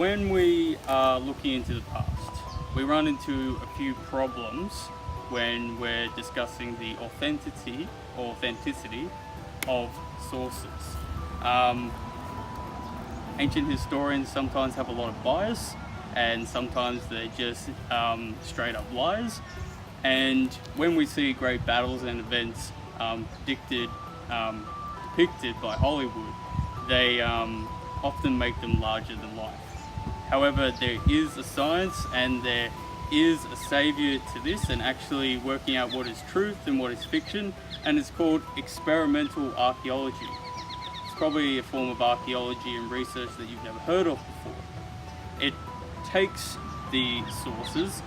when we are looking into the past, we run into a few problems when we're discussing the authenticity of sources. Ancient historians sometimes have a lot of bias, and sometimes they're just straight up lies. And when we see great battles and events depicted by Hollywood, they often make them larger than life. However, there is a science and there is a savior to this, and actually working out what is truth and what is fiction, and it's called experimental archaeology. It's probably a form of archaeology and research that you've never heard of before. It takes the sources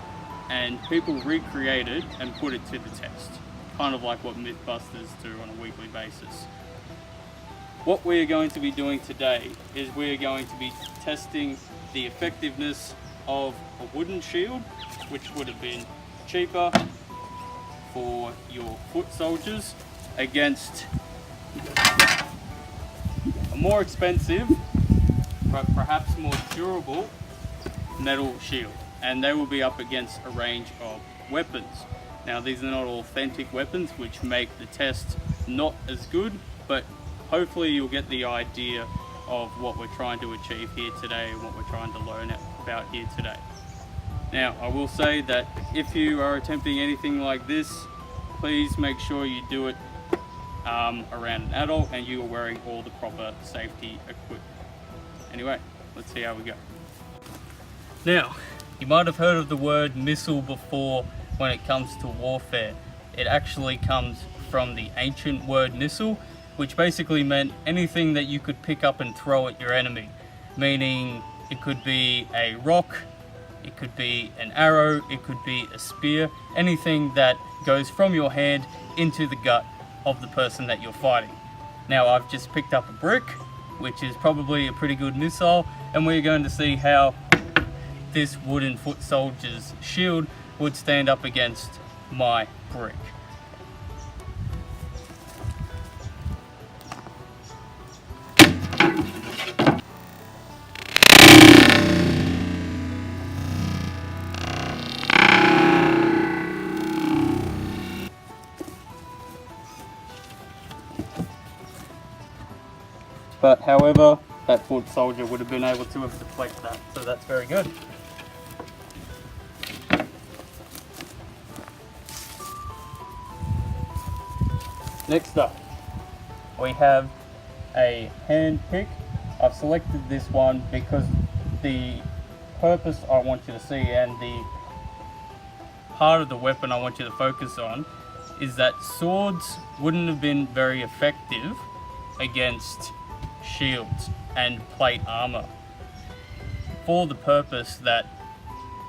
and people recreate it and put it to the test, kind of like what Mythbusters do on a weekly basis. What we're going to be doing today is we're going to be testing the effectiveness of a wooden shield, which would have been cheaper for your foot soldiers, against a more expensive but perhaps more durable metal shield. And they will be up against a range of weapons. Now, these are not authentic weapons, which make the test not as good, but hopefully you'll get the idea of what we're trying to achieve here today and what we're trying to learn about here today. Now, I will say that if you are attempting anything like this, please make sure you do it around an adult and you are wearing all the proper safety equipment. Anyway, let's see how we go. Now, you might have heard of the word missile before when it comes to warfare. It actually comes from the ancient word missile, which basically meant anything that you could pick up and throw at your enemy. Meaning it could be a rock, it could be an arrow, it could be a spear, anything that goes from your hand into the gut of the person that you're fighting. Now, I've just picked up a brick, which is probably a pretty good missile, and we're going to see how this wooden foot soldier's shield would stand up against my brick. But however, that foot soldier would have been able to have deflected that, so that's very good. Next up, we have a hand pick. I've selected this one because the purpose I want you to see and the part of the weapon I want you to focus on is that swords wouldn't have been very effective against shields and plate armor, for the purpose that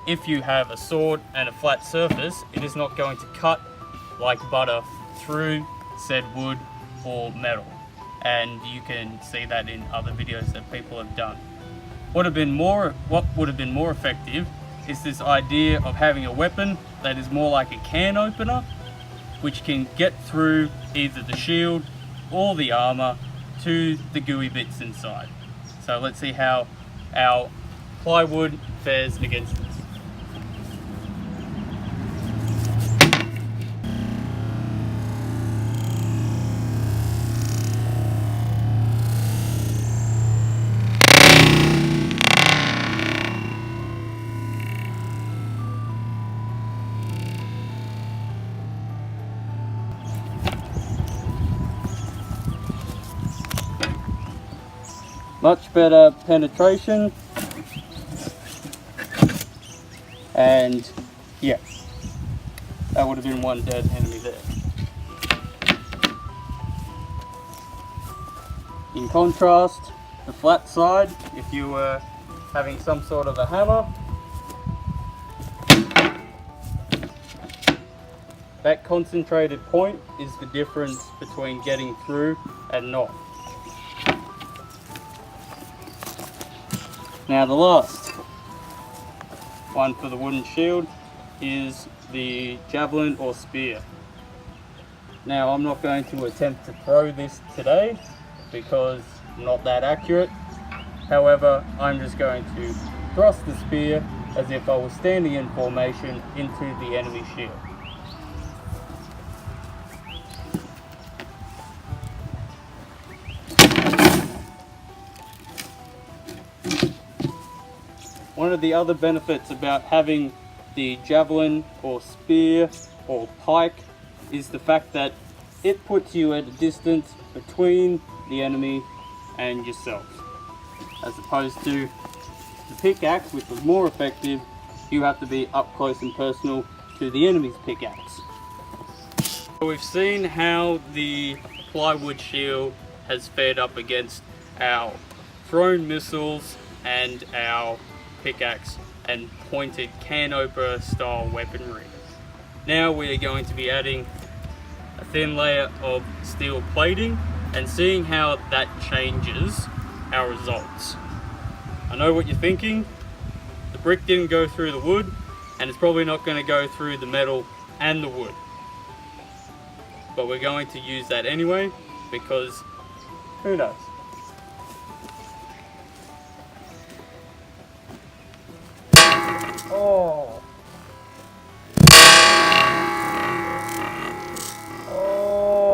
if you have a sword and a flat surface, it is not going to cut like butter through said wood or metal, and you can see that in other videos that people have done. What would have been more effective is this idea of having a weapon that is more like a can opener, which can get through either the shield or the armor to the gooey bits inside. So let's see how our plywood fares against this. Much better penetration, and yeah, that would have been one dead enemy there. In contrast, the flat side, if you were having some sort of a hammer, that concentrated point is the difference between getting through and not. Now, the last one for the wooden shield is the javelin or spear. Now, I'm not going to attempt to throw this today because I'm not that accurate. However, I'm just going to thrust the spear as if I was standing in formation into the enemy shield. One of the other benefits about having the javelin or spear or pike is the fact that it puts you at a distance between the enemy and yourself. As opposed to the pickaxe, which was more effective, you have to be up close and personal to the enemy's pickaxe. So we've seen how the plywood shield has fared up against our thrown missiles and our pickaxe and pointed can opener style weaponry. Now we are going to be adding a thin layer of steel plating and seeing how that changes our results. I know what you're thinking, the brick didn't go through the wood and it's probably not going to go through the metal and the wood. But we're going to use that anyway because who knows? Oh. Oh.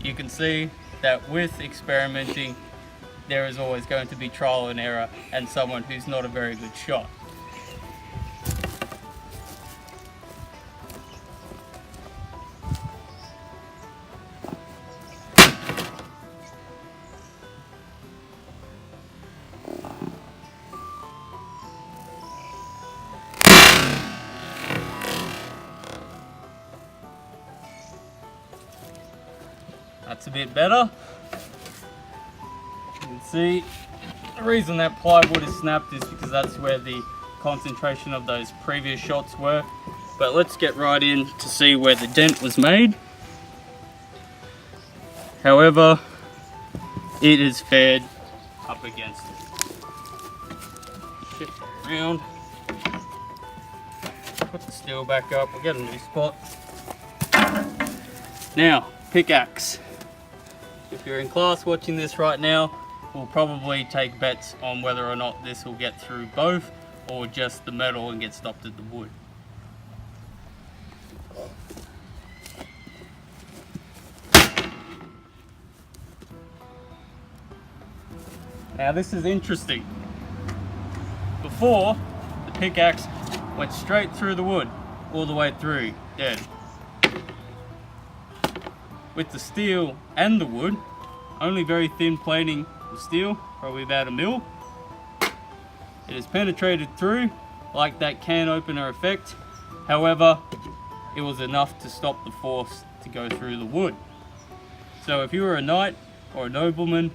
You can see that with experimenting, there is always going to be trial and error and someone who's not a very good shot. That's a bit better. You can see the reason that plywood is snapped is because that's where the concentration of those previous shots were. But let's get right in to see where the dent was made. However, it is fared up against it. Shift around. Put the steel back up. We'll get a new spot. Now, pickaxe. If you're in class watching this right now, we'll probably take bets on whether or not this will get through both or just the metal and get stopped at the wood. Now this is interesting. Before, the pickaxe went straight through the wood, all the way through, dead. With the steel and the wood, only very thin plating of steel, probably about 1 mil. It has penetrated through like that can opener effect. However, it was enough to stop the force to go through the wood. So if you were a knight or a nobleman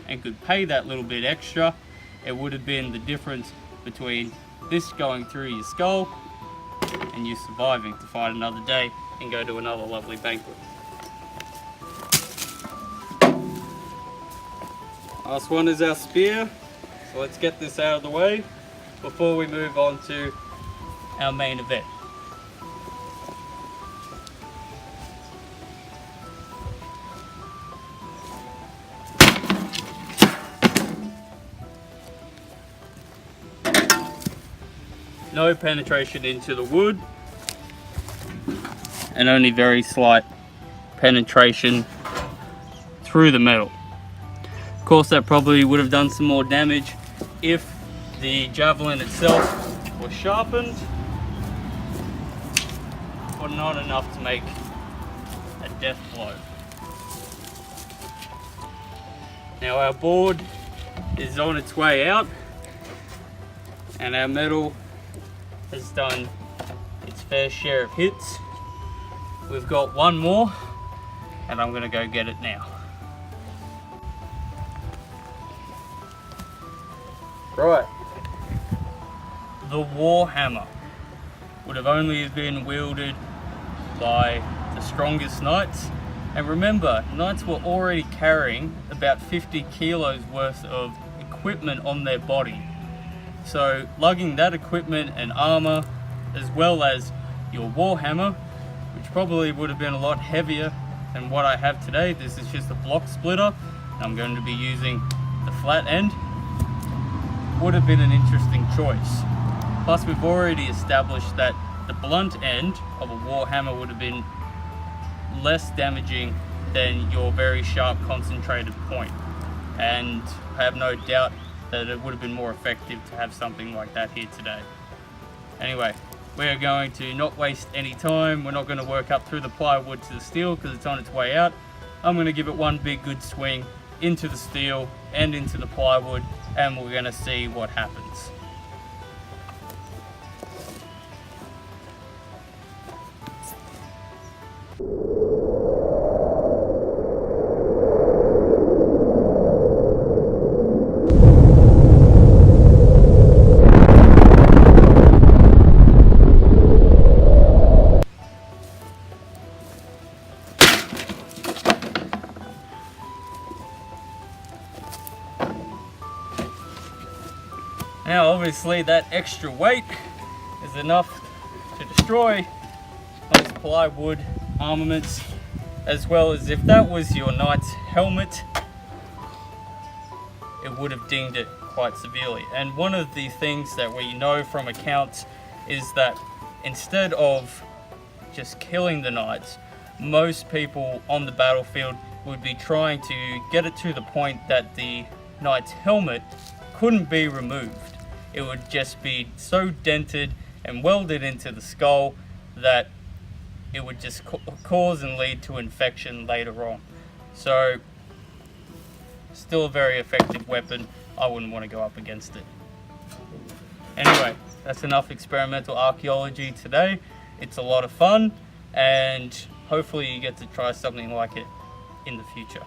and could pay that little bit extra, it would have been the difference between this going through your skull and you surviving to fight another day and go to another lovely banquet. Last one is our spear, so let's get this out of the way before we move on to our main event. No penetration into the wood and only very slight penetration through the metal. Of course, that probably would have done some more damage if the javelin itself was sharpened, but not enough to make a death blow. Now our board is on its way out and our metal has done its fair share of hits. We've got one more and I'm going to go get it now. Right, the Warhammer would have only been wielded by the strongest knights, and remember, knights were already carrying about 50 kilos worth of equipment on their body. So lugging that equipment and armor as well as your Warhammer, which probably would have been a lot heavier than what I have today, this is just a block splitter, I'm going to be using the flat end. Would have been an interesting choice. Plus we've already established that the blunt end of a warhammer would have been less damaging than your very sharp concentrated point, and I have no doubt that it would have been more effective to have something like that here today. Anyway, we are going to not waste any time. We're not going to work up through the plywood to the steel because it's on its way out. I'm going to give it one big good swing into the steel and into the plywood, and we're going to see what happens. Now obviously that extra weight is enough to destroy those plywood armaments, as well as if that was your knight's helmet, it would have dinged it quite severely. And one of the things that we know from accounts is that instead of just killing the knights, most people on the battlefield would be trying to get it to the point that the knight's helmet couldn't be removed. It would just be so dented and welded into the skull that it would just cause and lead to infection later on. So, still a very effective weapon. I wouldn't want to go up against it. Anyway, that's enough experimental archaeology today. It's a lot of fun, and hopefully you get to try something like it in the future.